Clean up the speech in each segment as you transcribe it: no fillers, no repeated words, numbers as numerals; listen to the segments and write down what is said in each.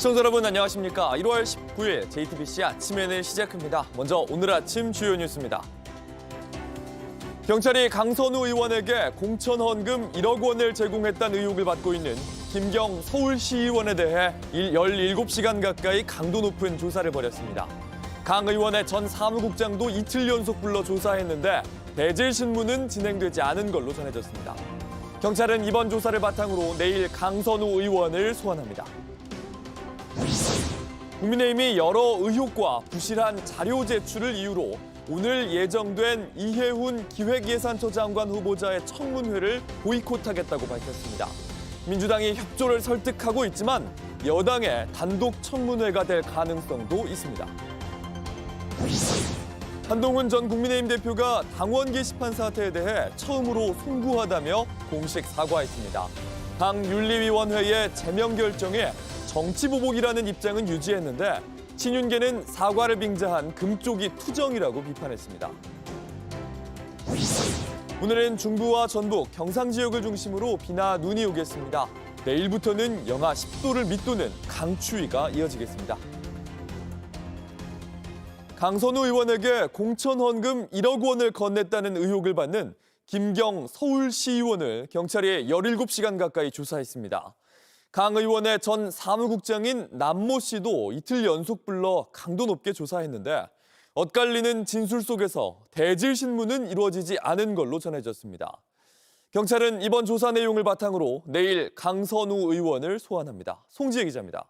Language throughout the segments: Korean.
시청자 여러분 안녕하십니까. 1월 19일 JTBC 아침에는 시작합니다. 먼저 오늘 아침 주요 뉴스입니다. 경찰이 강선우 의원에게 공천 헌금 1억 원을 제공했다는 의혹을 받고 있는 김경 서울시의원에 대해 17시간 가까이 강도 높은 조사를 벌였습니다. 강 의원의 전 사무국장도 이틀 연속 불러 조사했는데 배제 신문은 진행되지 않은 걸로 전해졌습니다. 경찰은 이번 조사를 바탕으로 내일 강선우 의원을 소환합니다. 국민의힘이 여러 의혹과 부실한 자료 제출을 이유로 오늘 예정된 이해훈 기획예산처 장관 후보자의 청문회를 보이콧하겠다고 밝혔습니다. 민주당이 협조를 설득하고 있지만 여당의 단독 청문회가 될 가능성도 있습니다. 한동훈 전 국민의힘 대표가 당원 게시판 사태에 대해 처음으로 송구하다며 공식 사과했습니다. 당 윤리위원회의 제명 결정에 정치보복이라는 입장은 유지했는데 친윤계는 사과를 빙자한 금쪽이 투정이라고 비판했습니다. 오늘은 중부와 전북, 경상 지역을 중심으로 비나 눈이 오겠습니다. 내일부터는 영하 10도를 밑도는 강추위가 이어지겠습니다. 강선우 의원에게 공천 헌금 1억 원을 건넸다는 의혹을 받는 김경 서울시의원을 경찰이 17시간 가까이 조사했습니다. 강 의원의 전 사무국장인 남모 씨도 이틀 연속 불러 강도 높게 조사했는데 엇갈리는 진술 속에서 대질 신문은 이루어지지 않은 걸로 전해졌습니다. 경찰은 이번 조사 내용을 바탕으로 내일 강선우 의원을 소환합니다. 송지혜 기자입니다.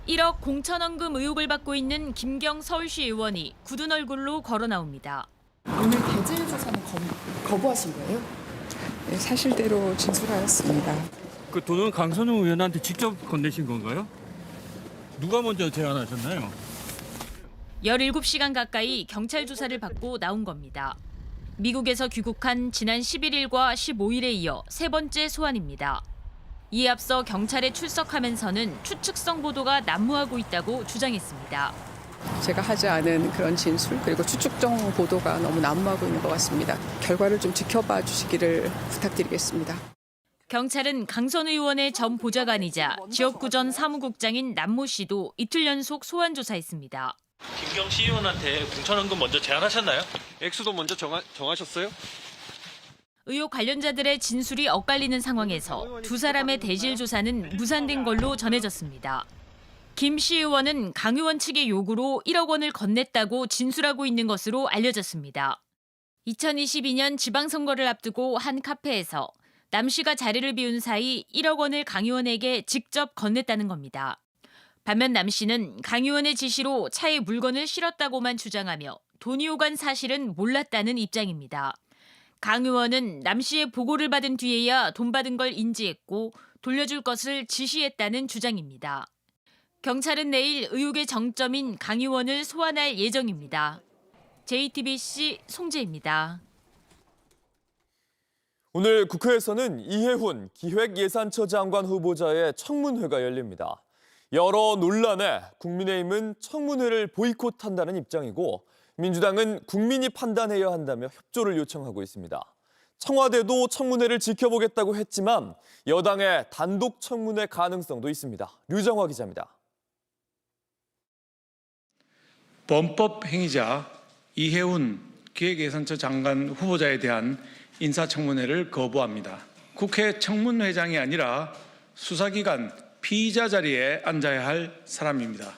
1억 공천헌금 의혹을 받고 있는 김경 서울시 의원이 굳은 얼굴로 걸어 나옵니다. 오늘 대질 조사는 거부하신 거예요? 네, 사실대로 진술하였습니다. 그 돈은 강선우 의원한테 직접 건네신 건가요? 누가 먼저 제안하셨나요? 17시간 가까이 경찰 조사를 받고 나온 겁니다. 미국에서 귀국한 지난 11일과 15일에 이어 세 번째 소환입니다. 이에 앞서 경찰에 출석하면서는 추측성 보도가 난무하고 있다고 주장했습니다. 제가 하지 않은 그런 진술 그리고 추측성 보도가 너무 난무하고 있는 것 같습니다. 결과를 좀 지켜봐 주시기를 부탁드리겠습니다. 경찰은 강선우 의원의 전 보좌관이자 지역구 전 사무국장인 남모 씨도 이틀 연속 소환 조사했습니다. 김경 시의원한테 공천헌금 먼저 제안하셨나요? 액수도 먼저 정하셨어요? 의혹 관련자들의 진술이 엇갈리는 상황에서 두 사람의 대질 조사는 무산된 걸로 전해졌습니다. 김 시의원은 강 의원 측의 요구로 1억 원을 건넸다고 진술하고 있는 것으로 알려졌습니다. 2022년 지방선거를 앞두고 한 카페에서 남 씨가 자리를 비운 사이 1억 원을 강 의원에게 직접 건넸다는 겁니다. 반면 남 씨는 강 의원의 지시로 차에 물건을 실었다고만 주장하며 돈이 오간 사실은 몰랐다는 입장입니다. 강 의원은 남 씨의 보고를 받은 뒤에야 돈 받은 걸 인지했고 돌려줄 것을 지시했다는 주장입니다. 경찰은 내일 의혹의 정점인 강 의원을 소환할 예정입니다. JTBC 송재입니다. 오늘 국회에서는 이해훈 기획예산처 장관 후보자의 청문회가 열립니다. 여러 논란에 국민의힘은 청문회를 보이콧한다는 입장이고 민주당은 국민이 판단해야 한다며 협조를 요청하고 있습니다. 청와대도 청문회를 지켜보겠다고 했지만 여당의 단독 청문회 가능성도 있습니다. 류정화 기자입니다. 범법 행위자 이해훈 기획예산처 장관 후보자에 대한 인사청문회를 거부합니다. 국회 청문회장이 아니라 수사기관 피의자 자리에 앉아야 할 사람입니다.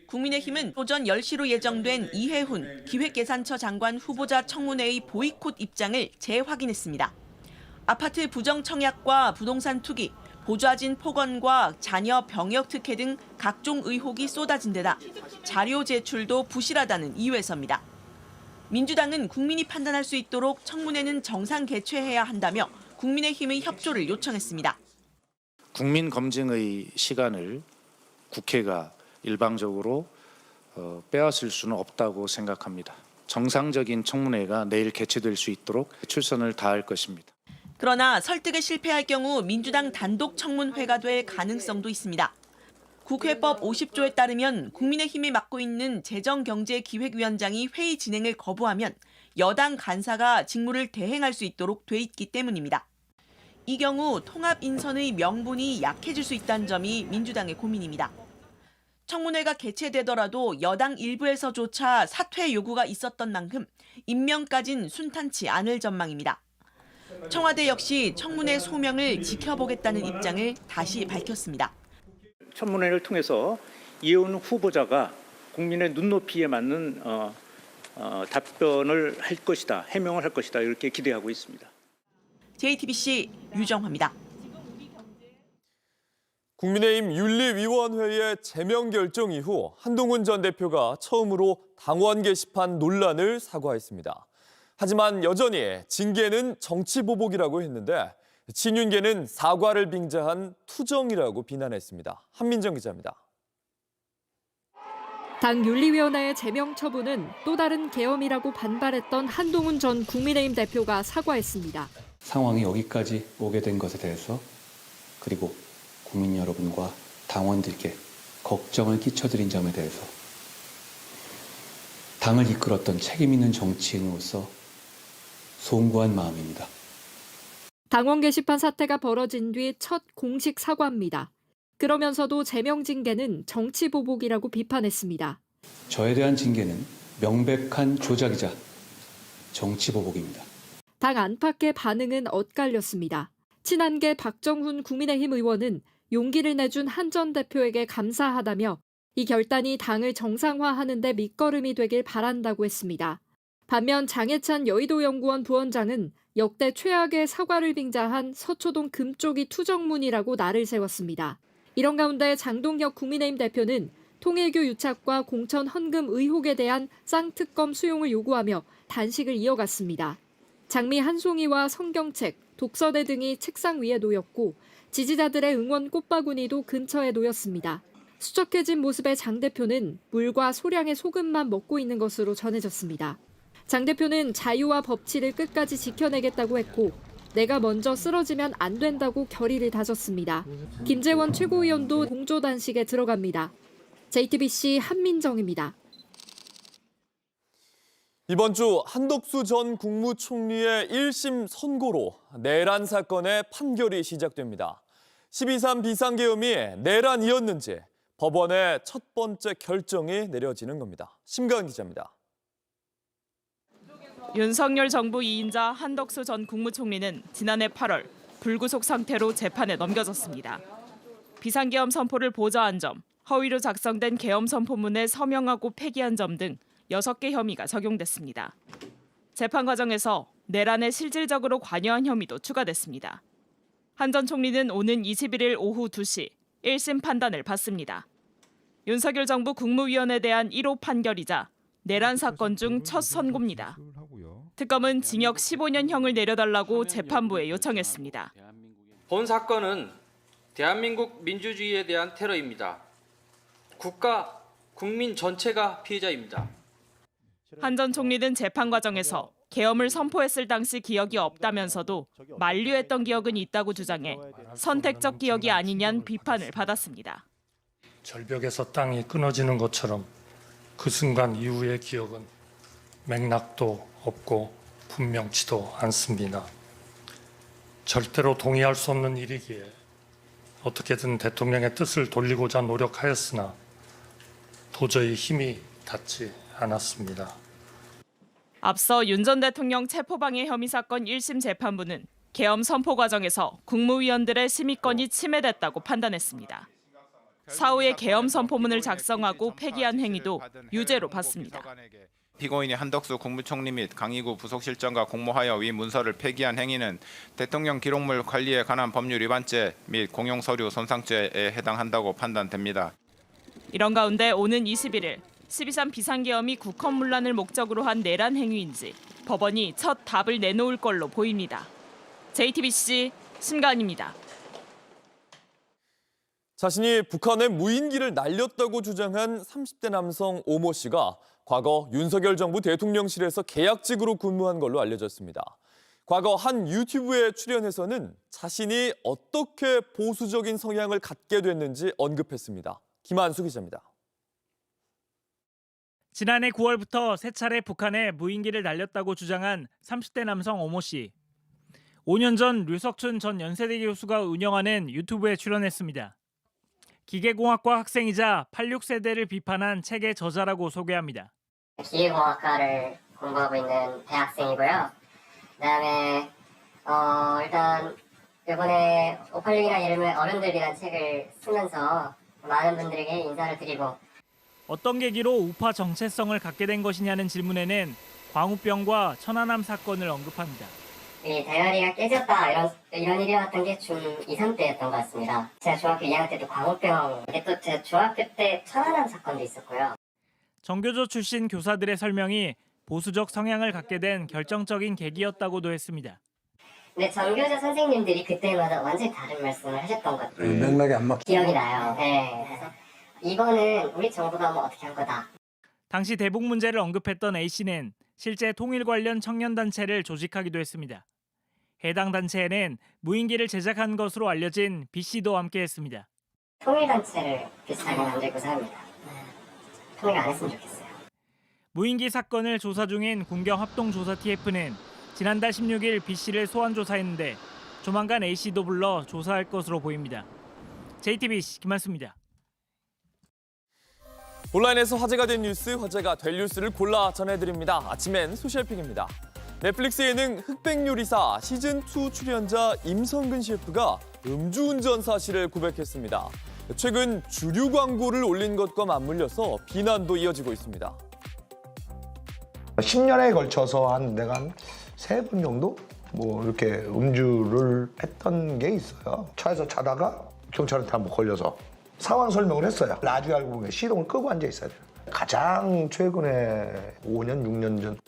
국민의힘은 오전 10시로 예정된 이해훈 기획예산처 장관 후보자 청문회의 보이콧 입장을 재확인했습니다. 아파트 부정 청약과 부동산 투기, 보좌진 폭언과 자녀 병역 특혜 등 각종 의혹이 쏟아진 데다 자료 제출도 부실하다는 이유에서입니다. 민주당은 국민이 판단할 수 있도록 청문회는 정상 개최해야 한다며 국민의힘의 협조를 요청했습니다. 국민 검증의 시간을 국회가 일방적으로 빼앗을 수는 없다고 생각합니다. 정상적인 청문회가 내일 개최될 수 있도록 최선을 다할 것입니다. 그러나 설득에 실패할 경우 민주당 단독 청문회가 될 가능성도 있습니다. 국회법 50조에 따르면 국민의힘이 맡고 있는 재정경제기획위원장이 회의 진행을 거부하면 여당 간사가 직무를 대행할 수 있도록 돼 있기 때문입니다. 이 경우 통합 인선의 명분이 약해질 수 있다는 점이 민주당의 고민입니다. 청문회가 개최되더라도 여당 일부에서조차 사퇴 요구가 있었던 만큼 임명까진 순탄치 않을 전망입니다. 청와대 역시 청문회 소명을 지켜보겠다는 입장을 다시 밝혔습니다. 청문회를 통해서 이해훈 후보자가 국민의 눈높이에 맞는 답변을 할 것이다, 해명을 할 것이다 이렇게 기대하고 있습니다. JTBC 유정화입니다. 국민의힘 윤리위원회의 제명 결정 이후 한동훈 전 대표가 처음으로 당원 게시판 논란을 사과했습니다. 하지만 여전히 징계는 정치보복이라고 했는데 친윤계는 사과를 빙자한 투정이라고 비난했습니다. 한민정 기자입니다. 당 윤리위원회의 제명 처분은 또 다른 계엄이라고 반발했던 한동훈 전 국민의힘 대표가 사과했습니다. 상황이 여기까지 오게 된 것에 대해서 그리고 국민 여러분과 당원들께 걱정을 끼쳐드린 점에 대해서 당을 이끌었던 책임 있는 정치인으로서 송구한 마음입니다. 당원 게시판 사태가 벌어진 뒤 첫 공식 사과입니다. 그러면서도 제명 징계는 정치 보복이라고 비판했습니다. 저에 대한 징계는 명백한 조작이자 정치 보복입니다. 당 안팎의 반응은 엇갈렸습니다. 친한계 박정훈 국민의힘 의원은 용기를 내준 한 전 대표에게 감사하다며 이 결단이 당을 정상화하는 데 밑거름이 되길 바란다고 했습니다. 반면 장해찬 여의도연구원 부원장은 역대 최악의 사과를 빙자한 서초동 금쪽이 투정문이라고 날을 세웠습니다. 이런 가운데 장동혁 국민의힘 대표는 통일교 유착과 공천 헌금 의혹에 대한 쌍특검 수용을 요구하며 단식을 이어갔습니다. 장미 한 송이와 성경책, 독서대 등이 책상 위에 놓였고 지지자들의 응원 꽃바구니도 근처에 놓였습니다. 수척해진 모습의 장 대표는 물과 소량의 소금만 먹고 있는 것으로 전해졌습니다. 장 대표는 자유와 법치를 끝까지 지켜내겠다고 했고 내가 먼저 쓰러지면 안 된다고 결의를 다졌습니다. 김재원 최고위원도 공조 단식에 들어갑니다. JTBC 한민정입니다. 이번 주 한덕수 전 국무총리의 1심 선고로 내란 사건의 판결이 시작됩니다. 12.3 비상계엄이 내란이었는지 법원의 첫 번째 결정이 내려지는 겁니다. 심가은 기자입니다. 윤석열 정부 2인자 한덕수 전 국무총리는 지난해 8월 불구속 상태로 재판에 넘겨졌습니다. 비상계엄 선포를 보좌한 점, 허위로 작성된 계엄 선포문을 서명하고 폐기한 점 등 6개 혐의가 적용됐습니다. 재판 과정에서 내란에 실질적으로 관여한 혐의도 추가됐습니다. 한 전 총리는 오는 21일 오후 2시 1심 판단을 받습니다. 윤석열 정부 국무위원에 대한 1호 판결이자 내란 사건 중 첫 선고입니다. 특검은 징역 15년형을 내려달라고 재판부에 요청했습니다. 본 사건은 대한민국 민주주의에 대한 테러입니다. 국가, 국민 전체가 피해자입니다. 한 전 총리는 재판 과정에서 계엄을 선포했을 당시 기억이 없다면서도 만류했던 기억은 있다고 주장해 선택적 기억이 아니냐는 비판을 받았습니다. 절벽에서 땅이 끊어지는 것처럼 그 순간 이후의 기억은 맥락도 없고 분명치도 않습니다. 절대로 동의할 수 없는 일이기에 어떻게든 대통령의 뜻을 돌리고자 노력하였으나 도저히 힘이 닿지 않았습니다. 앞서 윤 전 대통령 체포방해 혐의 사건 1심 재판부는 계엄 선포 과정에서 국무위원들의 심의권이 침해됐다고 판단했습니다. 사후에 계엄 선포문을 작성하고 폐기한 행위도 유죄로 봤습니다. 피고인이 한덕수 국무총리 및 강의구 부속실장과 공모하여 위 문서를 폐기한 행위는 대통령 기록물 관리에 관한 법률 위반죄 및 공용서류 손상죄에 해당한다고 판단됩니다. 이런 가운데 오는 21일 12.3 비상계엄이 국헌문란을 목적으로 한 내란 행위인지 법원이 첫 답을 내놓을 걸로 보입니다. JTBC 심가은입니다. 자신이 북한의 무인기를 날렸다고 주장한 30대 남성 오모 씨가 과거 윤석열 정부 대통령실에서 계약직으로 근무한 걸로 알려졌습니다. 과거 한 유튜브에 출연해서는 자신이 어떻게 보수적인 성향을 갖게 됐는지 언급했습니다. 김한수 기자입니다. 지난해 9월부터 세 차례 북한에 무인기를 날렸다고 주장한 30대 남성 오모 씨. 5년 전 류석춘 전 연세대 교수가 운영하는 유튜브에 출연했습니다. 기계공학과 학생이자 86세대를 비판한 책의 저자라고 소개합니다. 기계공학과를 공부하고 있는 대학생이고요. 그다음에 일단 이번에 586이라는 이름의 어른들이라는 책을 쓰면서 많은 분들에게 인사를 드리고 어떤 계기로 우파 정체성을 갖게 된 것이냐는 질문에는 광우병과 천안함 사건을 언급합니다. 이 다이어리가 깨졌다 이런 일이 왔던 게 중2, 3때였던 것 같습니다. 제가 중학교 2학년 때도 광우병, 이게 또 제 중학교 때 천안함 사건도 있었고요. 정교조 출신 교사들의 설명이 보수적 성향을 갖게 된 결정적인 계기였다고도 했습니다. 근데 정교조 선생님들이 그때마다 완전히 다른 말씀을 하셨던 것 같아요. 맥락이 안 맞. 기억이 나요. 네. 그래서 이거는 우리 정부가 뭐 어떻게 한 거다. 당시 대북 문제를 언급했던 A씨는 실제 통일 관련 청년단체를 조직하기도 했습니다. 해당 단체에는 무인기를 제작한 것으로 알려진 B씨도 함께했습니다. 통일단체를 비슷하게 만들고 삽니다. 통일 안 했으면 좋겠어요. 무인기 사건을 조사 중인 군경합동조사 TF는 지난달 16일 B씨를 소환 조사했는데 조만간 A씨도 불러 조사할 것으로 보입니다. JTBC 김한수입니다. 온라인에서 화제가 된 뉴스, 화제가 될 뉴스를 골라 전해드립니다. 아침엔 소셜픽입니다. 넷플릭스 예능 흑백요리사 시즌2 출연자 임성근 셰프가 음주운전 사실을 고백했습니다. 최근 주류 광고를 올린 것과 맞물려서 비난도 이어지고 있습니다. 10년에 걸쳐서 내가 한 3번 정도 뭐 이렇게 음주를 했던 게 있어요. 차에서 자다가 경찰한테 한번 걸려서 상황 설명을 했어요. 나중에 알고 보면 시동을 끄고 앉아 있어야 돼요. 가장 최근에 5년, 6년 전.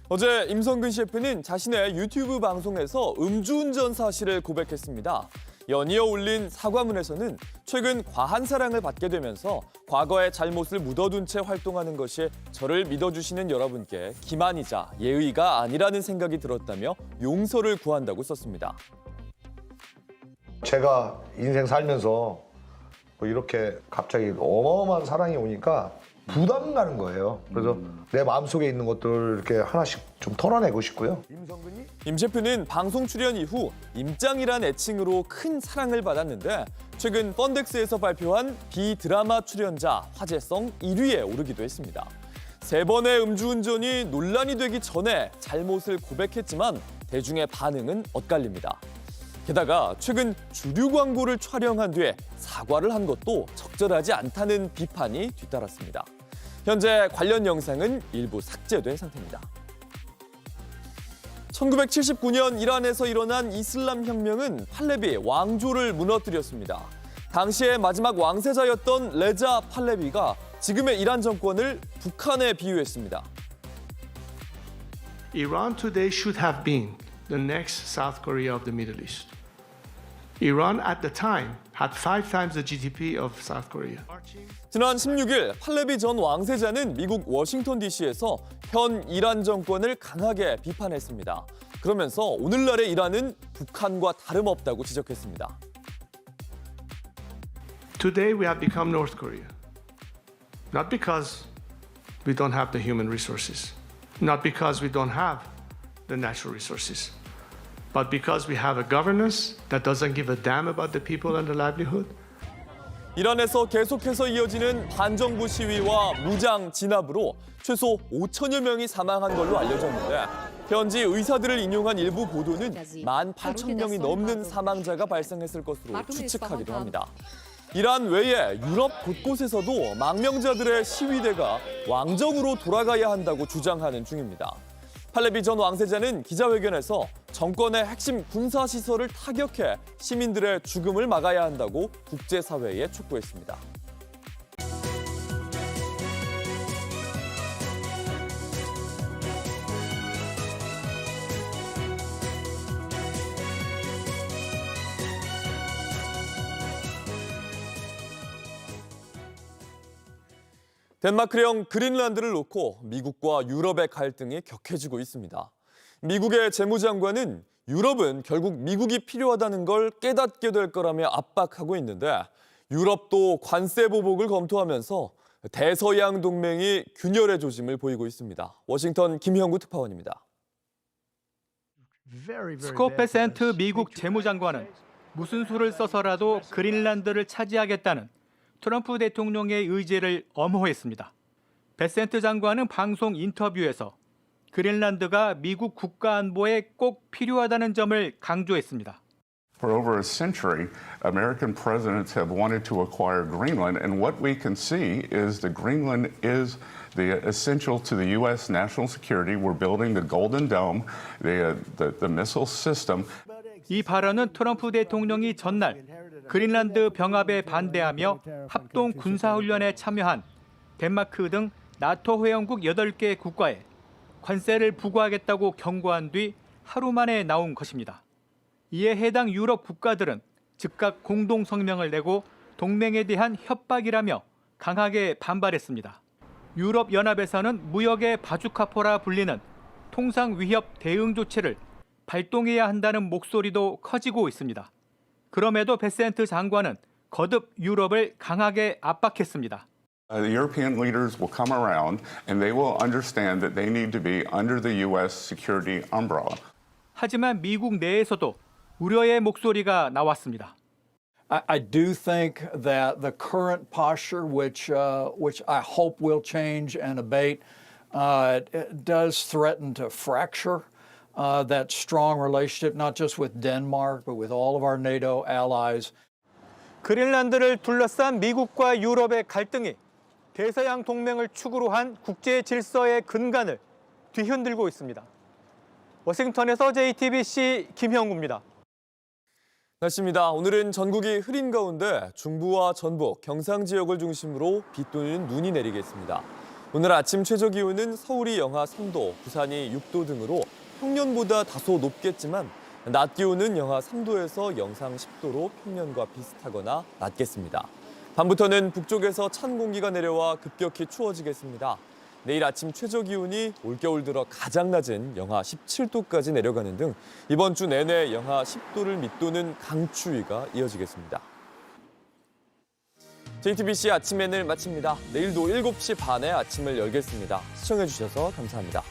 어제 임성근 셰프는 자신의 유튜브 방송에서 음주운전 사실을 고백했습니다. 연이어 올린 사과문에서는 최근 과한 사랑을 받게 되면서 과거의 잘못을 묻어둔 채 활동하는 것이 저를 믿어주시는 여러분께 기만이자 예의가 아니라는 생각이 들었다며 용서를 구한다고 썼습니다. 제가 인생 살면서 뭐 이렇게 갑자기 어마어마한 사랑이 오니까 부담 가는 거예요. 그래서 내 마음속에 있는 것들을 이렇게 하나씩 좀 털어내고 싶고요. 임 셰프는 방송 출연 이후 임짱이란 애칭으로 큰 사랑을 받았는데 최근 펀덱스에서 발표한 비드라마 출연자 화제성 1위에 오르기도 했습니다. 3번의 음주운전이 논란이 되기 전에 잘못을 고백했지만 대중의 반응은 엇갈립니다. 게다가 최근 주류 광고를 촬영한 뒤에 사과를 한 것도 적절하지 않다는 비판이 뒤따랐습니다. 현재 관련 영상은 일부 삭제된 상태입니다. 1979년 이란에서 일어난 이슬람 혁명은 팔레비 왕조를 무너뜨렸습니다. 당시의 마지막 왕세자였던 레자 팔레비가 지금의 이란 정권을 북한에 비유했습니다. Iran today should have been the next South Korea of the Middle East. Iran at the time had 5 times the GDP of South Korea. 지난 16일 팔레비 전 왕세자는 미국 워싱턴 DC에서 현 이란 정권을 강하게 비판했습니다. 그러면서 오늘날의 이란은 북한과 다름없다고 지적했습니다. Today we have become North Korea. Not because we don't have the human resources, not because we don't have the natural resources, but because we have a governance that doesn't give a damn about the people and the livelihood. 이란에서 계속해서 이어지는 반정부 시위와 무장 진압으로 최소 5천여 명이 사망한 걸로 알려졌는데 현지 의사들을 인용한 일부 보도는 18,000명이 넘는 사망자가 발생했을 것으로 추측하기도 합니다. 이란 외에 유럽 곳곳에서도 망명자들의 시위대가 왕정으로 돌아가야 한다고 주장하는 중입니다. 팔레비 전 왕세자는 기자회견에서 정권의 핵심 군사시설을 타격해 시민들의 죽음을 막아야 한다고 국제사회에 촉구했습니다. 덴마크령 그린란드를 놓고 미국과 유럽의 갈등이 격해지고 있습니다. 미국의 재무장관은 유럽은 결국 미국이 필요하다는 걸 깨닫게 될 거라며 압박하고 있는데 유럽도 관세 보복을 검토하면서 대서양 동맹이 균열의 조짐을 보이고 있습니다. 워싱턴 김형구 특파원입니다. 스콧 베센트 미국 재무장관은 무슨 수를 써서라도 그린란드를 차지하겠다는 트럼프 대통령의 의지를 엄호했습니다. 베센트 장관은 방송 인터뷰에서 그린란드가 미국 국가안보에 꼭 필요하다는 점을 강조했습니다. For over a century, American presidents have wanted to acquire Greenland, and what we can see is that Greenland is the essential to the U.S. national security. We're building the Golden Dome, the missile system. 이 발언은 트럼프 대통령이 전날 그린란드 병합에 반대하며 합동 군사훈련에 참여한 덴마크 등 나토 회원국 8개 국가에 관세를 부과하겠다고 경고한 뒤 하루 만에 나온 것입니다. 이에 해당 유럽 국가들은 즉각 공동 성명을 내고 동맹에 대한 협박이라며 강하게 반발했습니다. 유럽 연합에서는 무역의 바주카포라 불리는 통상 위협 대응 조치를 발동해야 한다는 목소리도 커지고 있습니다. 그럼에도 베센트 장관은 거듭 유럽을 강하게 압박했습니다. The European leaders will come around and they will understand that they need to be under the U.S. security umbrella. 하지만 미국 내에서도 우려의 목소리가 나왔습니다. I do think that the current posture, which I hope will change and abate, does threaten to fracture that strong relationship, not just with Denmark, but with all of our NATO allies. 그린란드를 둘러싼 미국과 유럽의 갈등이 대서양 동맹을 축으로 한 국제 질서의 근간을 뒤흔들고 있습니다. 워싱턴에서 JTBC 김형구입니다. 날씨입니다. 오늘은 전국이 흐린 가운데 중부와 전북, 경상 지역을 중심으로 비 또는 눈이 내리겠습니다. 오늘 아침 최저 기온은 서울이 영하 3도, 부산이 6도 등으로 평년보다 다소 높겠지만 낮 기온은 영하 3도에서 영상 10도로 평년과 비슷하거나 낮겠습니다. 밤부터는 북쪽에서 찬 공기가 내려와 급격히 추워지겠습니다. 내일 아침 최저 기온이 올겨울 들어 가장 낮은 영하 17도까지 내려가는 등 이번 주 내내 영하 10도를 밑도는 강추위가 이어지겠습니다. JTBC 아침 N을 마칩니다. 내일도 7시 반에 아침을 열겠습니다. 시청해주셔서 감사합니다.